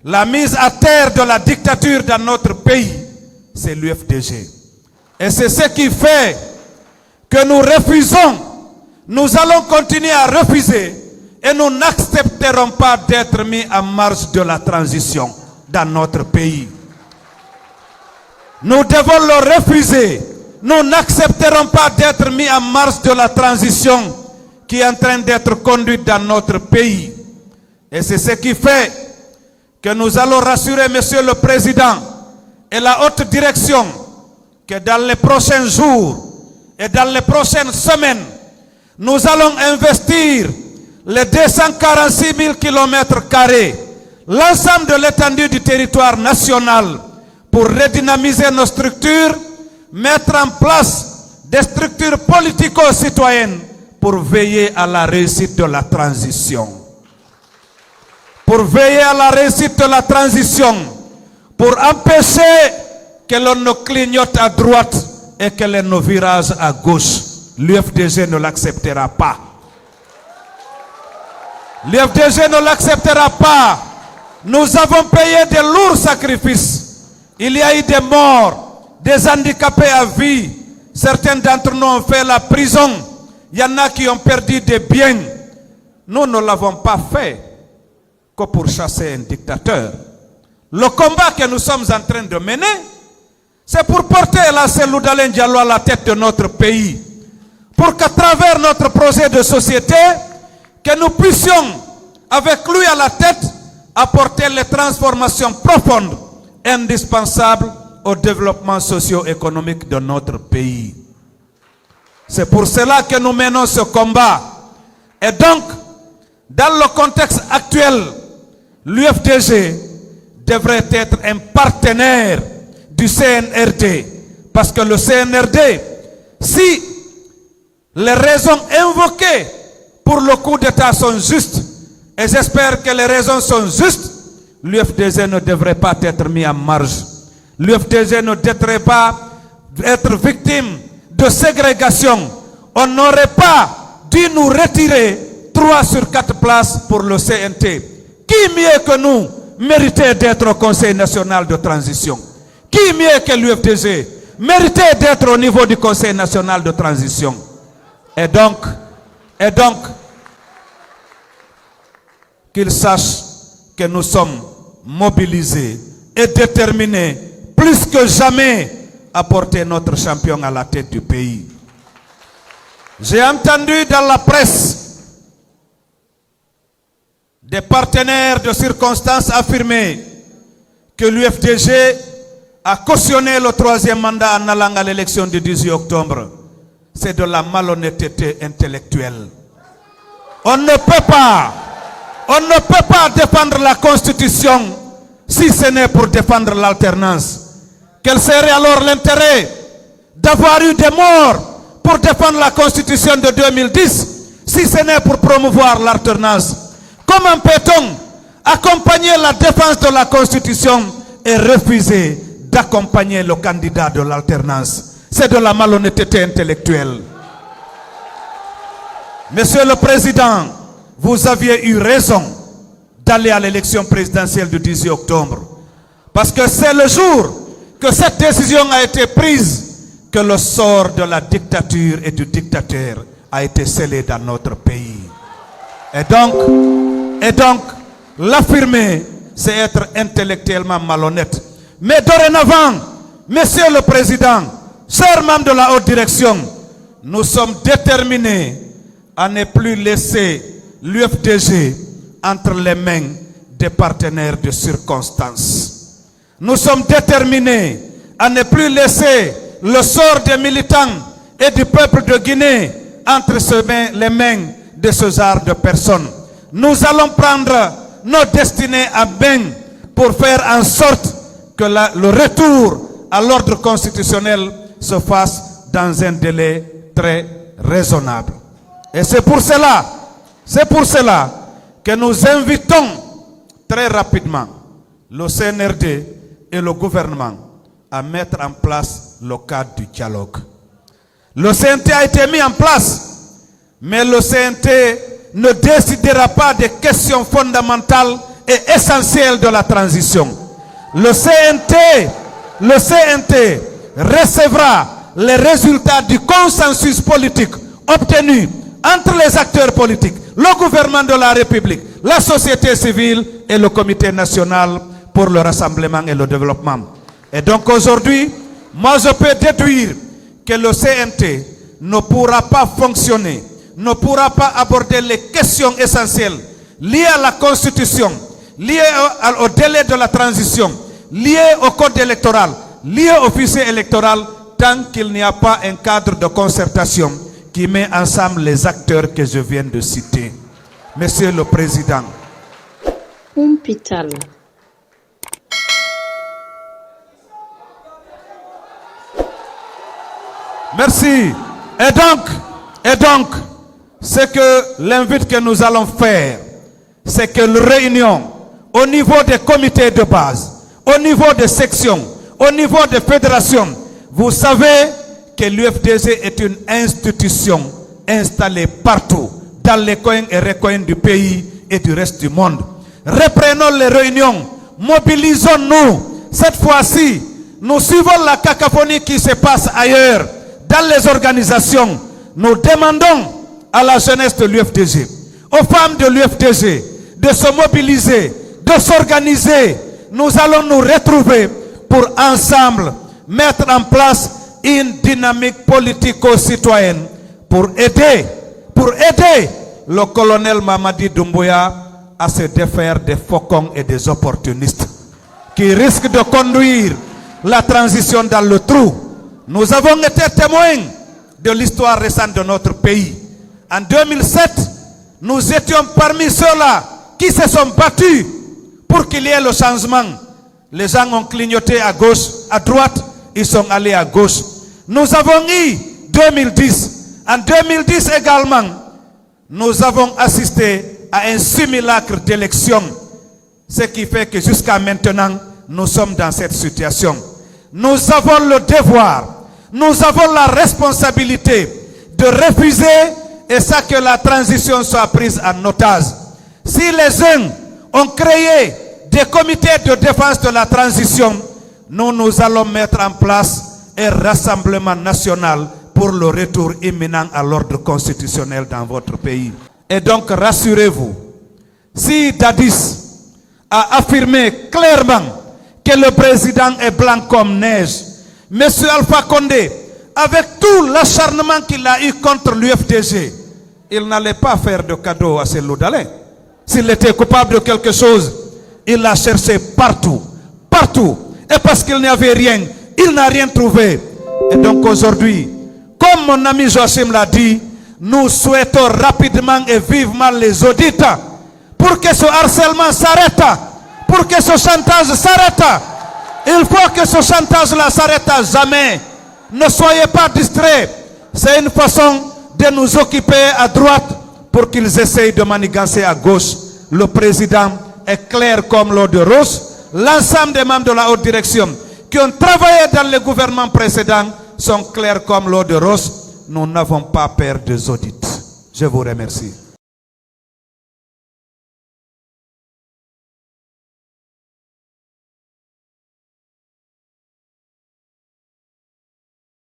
la mise à terre de la dictature dans notre pays, c'est l'UFDG. Et c'est ce qui fait que nous refusons, nous allons continuer à refuser et nous n'accepterons pas d'être mis en marge de la transition dans notre pays. Nous devons le refuser. Nous n'accepterons pas d'être mis en marge de la transition qui est en train d'être conduite dans notre pays. Et c'est ce qui fait que nous allons rassurer Monsieur le Président et la haute direction que dans les prochains jours et dans les prochaines semaines, nous allons investir les 246 000 km², l'ensemble de l'étendue du territoire national pour redynamiser nos structures, mettre en place des structures politico-citoyennes pour veiller à la réussite de la transition. Pour veiller à la réussite de la transition, pour empêcher que l'on ne clignote à droite et que l'on ne virage à gauche. L'UFDG ne l'acceptera pas. L'UFDG ne l'acceptera pas. Nous avons payé de lourds sacrifices. Il y a eu des morts, des handicapés à vie. Certains d'entre nous ont fait la prison. Il y en a qui ont perdu des biens. Nous ne l'avons pas fait que pour chasser un dictateur. Le combat que nous sommes en train de mener, c'est pour porter la Cellou Dalein Diallo à la tête de notre pays. Pour qu'à travers notre projet de société, que nous puissions, avec lui à la tête, apporter les transformations profondes, indispensables au développement socio-économique de notre pays. C'est pour cela que nous menons ce combat. Et donc, dans le contexte actuel, l'UFDG devrait être un partenaire du CNRD. Parce que le CNRD, si les raisons invoquées pour le coup d'État sont justes, et j'espère que les raisons sont justes, l'UFDG ne devrait pas être mis en marge. L'UFDG ne devrait pas être victime de ségrégation. On n'aurait pas dû nous retirer 3 sur 4 places pour le CNT. Qui mieux que nous méritait d'être au Conseil national de transition? Qui mieux que l'UFDG méritait d'être au niveau du Conseil national de transition? Et donc, qu'ils sachent que nous sommes mobilisés et déterminés plus que jamais à porter notre champion à la tête du pays. J'ai entendu dans la presse des partenaires de circonstances affirmer que l'UFDG a cautionné le 3e mandat en allant à l'élection du 18 octobre. C'est de la malhonnêteté intellectuelle. On ne peut pas défendre la Constitution si ce n'est pour défendre l'alternance. Quel serait alors l'intérêt d'avoir eu des morts pour défendre la Constitution de 2010 si ce n'est pour promouvoir l'alternance? Comment peut-on accompagner la défense de la Constitution et refuser d'accompagner le candidat de l'alternance? C'est de la malhonnêteté intellectuelle. Monsieur le Président, vous aviez eu raison d'aller à l'élection présidentielle du 18 octobre. Parce que c'est le jour que cette décision a été prise que le sort de la dictature et du dictateur a été scellé dans notre pays. Et donc, l'affirmer, c'est être intellectuellement malhonnête. Mais dorénavant, Monsieur le Président, chers membres de la haute direction, nous sommes déterminés à ne plus laisser l'UFDG entre les mains des partenaires de circonstances. Nous sommes déterminés à ne plus laisser le sort des militants et du peuple de Guinée entre les mains de ce genre de personnes. Nous allons prendre nos destinées à main pour faire en sorte que le retour à l'ordre constitutionnel se fasse dans un délai très raisonnable. Et c'est pour cela que nous invitons très rapidement le CNRD et le gouvernement à mettre en place le cadre du dialogue. Le CNT a été mis en place, mais le CNT ne décidera pas des questions fondamentales est essentiel de la transition. Le CNT recevra les résultats du consensus politique obtenu entre les acteurs politiques, le gouvernement de la République, la société civile et le Comité national pour le rassemblement et le développement. Et donc aujourd'hui, moi je peux déduire que le CNT ne pourra pas fonctionner, ne pourra pas aborder les questions essentielles liées à la Constitution, liées au délai de la transition, liées au code électoral, liées au fichier électoral, tant qu'il n'y a pas un cadre de concertation qui met ensemble les acteurs que je viens de citer. Monsieur le Président. Merci. Et donc, ce que l'invite que nous allons faire, c'est que la réunion au niveau des comités de base, au niveau des sections, au niveau des fédérations, vous savez que l'UFDG est une institution installée partout, dans les coins et recoins du pays et du reste du monde. Reprenons les réunions, mobilisons-nous. Cette fois-ci, nous suivons la cacophonie qui se passe ailleurs, dans les organisations. Nous demandons à la jeunesse de l'UFDG, aux femmes de l'UFDG, de se mobiliser, de s'organiser. Nous allons nous retrouver pour ensemble mettre en place une dynamique politico-citoyenne pour aider le colonel Mamadi Doumbouya à se défaire des faucons et des opportunistes qui risquent de conduire la transition dans le trou. Nous avons été témoins de l'histoire récente de notre pays. En 2007, nous étions parmi ceux-là qui se sont battus pour qu'il y ait le changement. Les gens ont clignoté à gauche, à droite, ils sont allés à gauche. Nous avons eu 2010. En 2010 également, nous avons assisté à un simulacre d'élection. Ce qui fait que jusqu'à maintenant, nous sommes dans cette situation. Nous avons le devoir, nous avons la responsabilité de refuser et ça que la transition soit prise en otage. Si les uns ont créé des comités de défense de la transition, nous allons mettre en place un rassemblement national pour le retour imminent à l'ordre constitutionnel dans votre pays. Et donc rassurez-vous, si Dadis a affirmé clairement que le président est blanc comme neige, M. Alpha Condé, avec tout l'acharnement qu'il a eu contre l'UFDG, il n'allait pas faire de cadeau à ces Loudalais. S'il était coupable de quelque chose, il l'a cherché partout, partout. Et parce qu'il n'y avait rien, il n'a rien trouvé. Et donc aujourd'hui, comme mon ami Joachim l'a dit, nous souhaitons rapidement et vivement les audits pour que ce harcèlement s'arrête, pour que ce chantage s'arrête. Il faut que ce chantage-là s'arrête à jamais. Ne soyez pas distraits. C'est une façon de nous occuper à droite pour qu'ils essayent de manigancer à gauche. Le président est clair comme l'eau de rose. L'ensemble des membres de la haute direction qui ont travaillé dans les gouvernements précédents sont clairs comme l'eau de rose. Nous n'avons pas peur des audits. Je vous remercie.